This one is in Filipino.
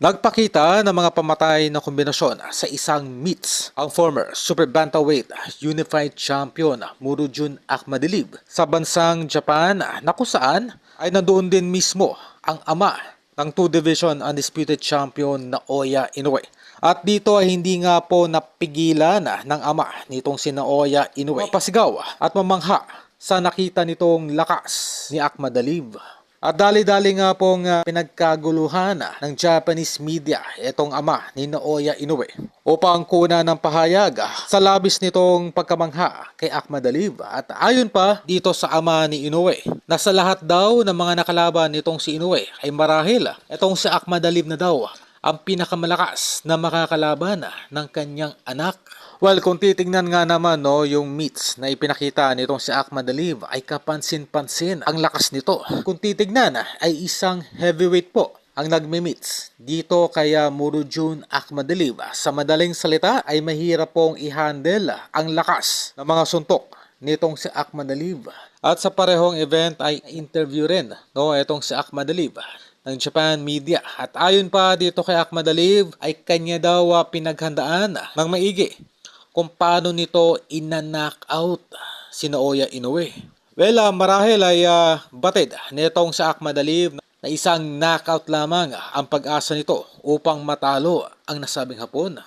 Nagpakita ng mga pamatay na kombinasyon sa isang meets ang former Super Bantamweight Unified Champion Murodjun Akhmadaliev sa bansang Japan na kung saan ay nandoon din mismo ang ama ng 2 Division Undisputed Champion na Naoya Inoue. At dito ay hindi nga po napigilan ng ama nitong si Naoya Inoue mapasigaw at mamangha sa nakita nitong lakas ni Akhmadaliev. At dali-dali nga pong pinagkaguluhan ng Japanese media itong ama ni Naoya Inoue upang kuna ng pahayag sa labis nitong pagkamangha kay Akhmadaliev. At ayon pa dito sa ama ni Inoue na sa lahat daw ng mga nakalaban nitong si Inoue ay marahil itong si Akhmadaliev na daw ang pinakamalakas na makakalaban ng kanyang anak. Well, kung titingnan nga naman yung meets na ipinakita nitong si Akhmadaliev ay kapansin-pansin ang lakas nito. Kung titingnan ay isang heavyweight po ang nagme-meets dito kaya Murodjun Akhmadaliev. Sa madaling salita ay mahirap pong i-handle ang lakas ng mga suntok nitong si Akhmadaliev. At sa parehong event ay interview rin itong si Akhmadaliev ng Japan media. At ayon pa dito kay Akhmadaliev ay kanya daw pinaghandaan ng maigi kung paano nito ina-knockout si Naoya Inoue. Well, marahil ay batid nitong sa Akhmadaliev na isang knockout lamang ang pag-asa nito upang matalo ang nasabing Hapon.